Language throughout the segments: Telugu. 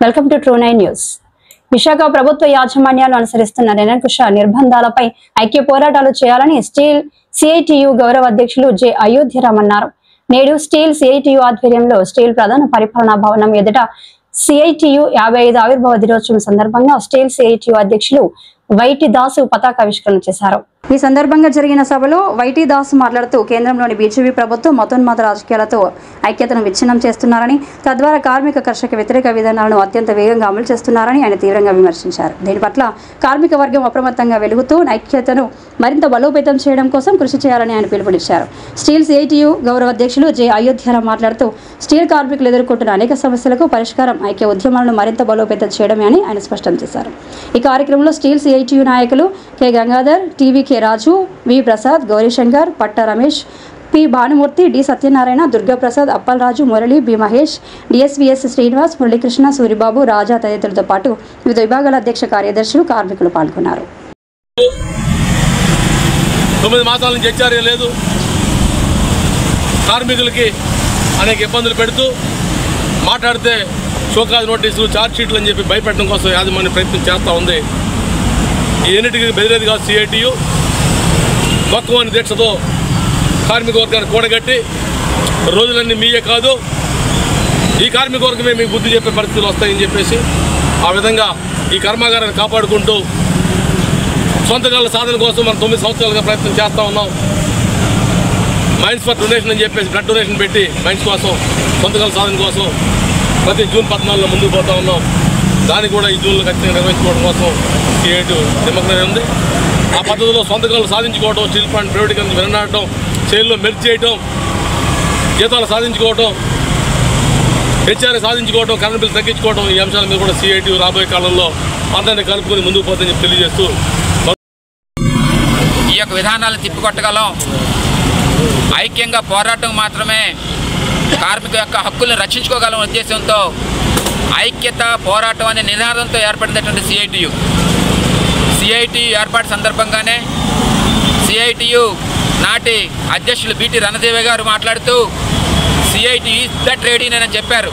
Welcome to true 9 news. Visakha ప్రభుత్వ యాజమాన్యాలు అనుసరిస్తున్న నిరంకుశ నిర్బంధాలపై ఐక్య పోరాటాలు చేయాలని స్టీల్ సిఐటియు గౌరవ అధ్యక్షులు జె అయోధ్యరామ్ అన్నారు. నేడు స్టీల్ సిఐటియు ఆధ్వర్యంలో స్టీల్ ప్రధాన పరిపాలనా భవనం ఎదుట సిఐటియు 55 ఆవిర్భావ దినోత్సవం సందర్భంగా స్టీల్ సిఐటియు అధ్యక్షులు వైటి దాసు పతాకావిష్కరణ చేశారు. ఈ సందర్భంగా జరిగిన సభలో వైటి దాసు మాట్లాడుతూ కేంద్రంలోని బీజేపీ ప్రభుత్వం మతోన్మాద రాజకీయాలతో ఐక్యతను విచ్ఛిన్నం చేస్తున్నారని, తద్వారా కార్మిక కర్షక వ్యతిరేక విధానాలను అత్యంత వేగంగా అమలు చేస్తున్నారని ఆయన తీవ్రంగా విమర్శించారు. దీని పట్ల కార్మిక వర్గం అప్రమత్తంగా వెలుగుతూ ఐక్యతను మరింత బలోపేతం చేయడం కోసం కృషి చేయాలని ఆయన పిలుపునిచ్చారు. స్టీల్ సిఐటియు గౌరవ అధ్యక్షులు జె అయోధ్యరామ్ మాట్లాడుతూ స్టీల్ కార్మికులు ఎదుర్కొంటున్న అనేక సమస్యలకు పరిష్కారం ఐక్య ఉద్యమాలను మరింత బలోపేతం చేయడమే అని ఆయన స్పష్టం చేశారు. ఈ కార్యక్రమంలో స్టీల్ సిఐటియు నాయకులు K Gangadhar, TVK Raju, V Prasad, Gaurishankar, Patta Ramesh, P Bhanumurthy, D Satyanarayana, Durgaprasad, Appalaraju, Murali, B Mahesh, DSVS Srinivas, Muralikrishna, Suribabu, Raja తదితరులతో పాటు వివిధ విభాగాల అధ్యక్ష కార్యదర్శులు, కార్మికులు పాల్గొన్నారు. 9 మాసాల నుంచి హెచ్ఆర్ఏ లేదు. కార్మికులకి అనేక ఇబ్బందులు పెడుతూ మాట్లాడితే షోకాజ్ నోటీసులు, ఛార్జ్ షీట్లు అని చెప్పి భయపెట్టడం కోసం యాజమాన్యం ప్రయత్నం చేస్తూ ఉంది. ఈ ఎన్నిటికీ బెదిరేది కాదు సిఐటియు. మొక్కవాని దీక్షతో కార్మిక వర్గాన్ని కూడగట్టి రోజులన్నీ మీయే కాదు, ఈ కార్మిక వర్గమే మీకు బుద్ధి చెప్పే పరిస్థితులు వస్తాయని చెప్పేసి ఆ విధంగా ఈ కర్మాగారాన్ని కాపాడుకుంటూ సొంత కళ్ళ సాధన కోసం మనం 9 సంవత్సరాలుగా ప్రయత్నం చేస్తూ ఉన్నాం. మైన్స్ ఫర్ డొనేషన్ అని చెప్పేసి బ్లడ్ డొనేషన్ పెట్టి మైన్స్ కోసం, సొంత కళ్ళ సాధన కోసం ప్రతి జూన్ 14 ముందుకు పోతూ ఉన్నాం. దాన్ని కూడా ఈ జూన్లో ఖచ్చితంగా నిర్వహించుకోవడం కోసం సిఐటియు నిమగ్నమై ఉంది. ఆ పద్ధతిలో సొంత కళ్ళు సాధించుకోవడం, స్టీల్ ప్లాంట్ ప్రైవేటీకరణ విననాడటం, సేల్లో మెర్జ్ చేయటం, జీతాలు సాధించుకోవటం, హెచ్ఆర్ఏ సాధించుకోవటం, కరెంట్ బిల్లు తగ్గించుకోవడం, ఈ అంశాల మీద కూడా సిఐటియు రాబోయే కాలంలో అందరినీ కలుపుకొని ముందుకు పోతుందని చెప్పి తెలియజేస్తూ ఈ యొక్క విధానాలను తిప్పికొట్టగలం. ఐక్యంగా పోరాటం మాత్రమే కార్మిక యొక్క హక్కులను రక్షించుకోగలం ఉద్దేశంతో ఐక్యత పోరాటం అనే నినాదంతో ఏర్పడినటువంటి సిఐటియు ఏర్పాటు సందర్భంగానే సిఐటియు నాటి అధ్యక్షులు బిటి రణదేవి గారు మాట్లాడుతూ CITU is the trade union అని చెప్పారు.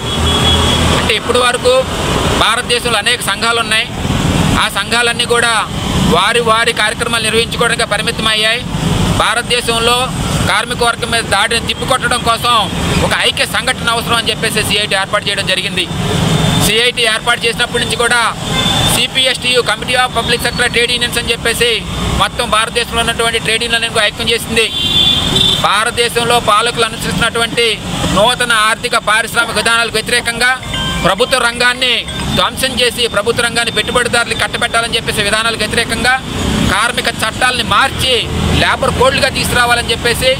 అంటే ఇప్పటి వరకు భారతదేశంలో అనేక సంఘాలు ఉన్నాయి. ఆ సంఘాలన్నీ కూడా వారి కార్యక్రమాలు నిర్వహించుకోవడానికి పరిమితమయ్యాయి. భారతదేశంలో కార్మిక వర్గం మీద దాడిని తిప్పికొట్టడం కోసం ఒక ఐక్య సంఘటన అవసరం అని చెప్పేసి సిఐటి ఏర్పాటు చేయడం జరిగింది. సిఐటి ఏర్పాటు చేసినప్పటి నుంచి కూడా CPSTU committee of public sector trade unions అని చెప్పేసి మొత్తం భారతదేశంలో ఉన్నటువంటి ట్రేడ్ యూనియన్లకు ఐక్యం చేసింది. భారతదేశంలో పాలకులు అనుసరిస్తున్నటువంటి నూతన ఆర్థిక పారిశ్రామిక విధానాలకు వ్యతిరేకంగా ప్రభుత్వ రంగాన్ని ధ్వంసం చేసి ప్రభుత్వ రంగాన్ని పెట్టుబడిదారులు కట్టబెట్టాలని చెప్పేసి విధానాలకు వ్యతిరేకంగా కార్మిక చట్టాలని మార్చి లేబర్ కోడ్లుగా తీసుకురావాలని చెప్పేసి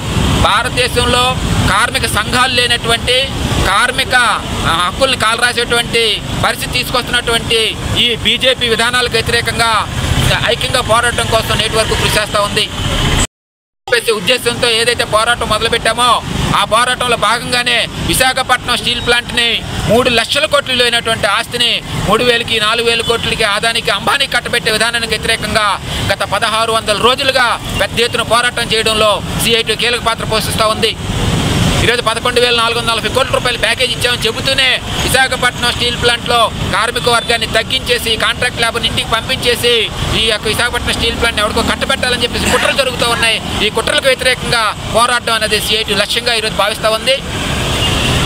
భారతదేశంలో కార్మిక సంఘాలు లేనటువంటి, కార్మిక హక్కుల్ని కాలరాసేటువంటి పరిస్థితి తీసుకొస్తున్నటువంటి ఈ బీజేపీ విధానాలకు వ్యతిరేకంగా ఐక్యంగా పోరాటం కోసం నేటి వరకు కృషి చేస్తూ ఉంది. ఉద్దేశంతో ఏదైతే పోరాటం మొదలుపెట్టామో ఆ పోరాటంలో భాగంగానే విశాఖపట్నం స్టీల్ ప్లాంట్ని 3 లక్షల కోట్లు విలువైనటువంటి ఆస్తిని 3,000కి 4,000 కోట్లకి ఆదానికి అంబానీకి కట్టబెట్టే విధానానికి వ్యతిరేకంగా గత 1600 రోజులుగా పెద్ద ఎత్తున పోరాటం చేయడంలో సిఐటియు కీలక పాత్ర పోషిస్తూ ఉంది. ఈరోజు 11,440 కోట్ల రూపాయల ప్యాకేజ్ ఇచ్చామని చెబుతూనే విశాఖపట్నం స్టీల్ ప్లాంట్లో కార్మిక వర్గాన్ని తగ్గించేసి కాంట్రాక్ట్ లేబర్ని ఇంటికి పంపించేసి ఈ యొక్క విశాఖపట్నం స్టీల్ ప్లాంట్ ఎవరికో కట్టబెట్టాలని చెప్పేసి కుట్రలు జరుగుతూ ఉన్నాయి. ఈ కుట్రలకు వ్యతిరేకంగా పోరాటం అనేది సిఐటియు లక్ష్యంగా ఈరోజు భావిస్తూ ఉంది.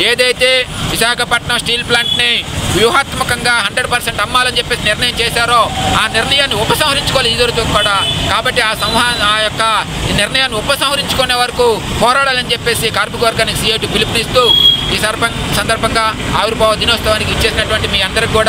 ఏదైతే విశాఖపట్నం స్టీల్ ప్లాంట్ని వ్యూహాత్మకంగా 100% అమ్మాలని చెప్పేసి నిర్ణయం చేశారో ఆ నిర్ణయాన్ని ఉపసంహరించుకోవాలి ఈరోజు కూడా. కాబట్టి ఆ యొక్క నిర్ణయాన్ని ఉపసంహరించుకునే వరకు పోరాడాలని చెప్పేసి కార్మిక వర్గానికి సిఐటియు పిలుపునిస్తూ ఈ సందర్భంగా ఆవిర్భావ దినోత్సవానికి ఇచ్చేసినటువంటి మీ అందరికీ కూడా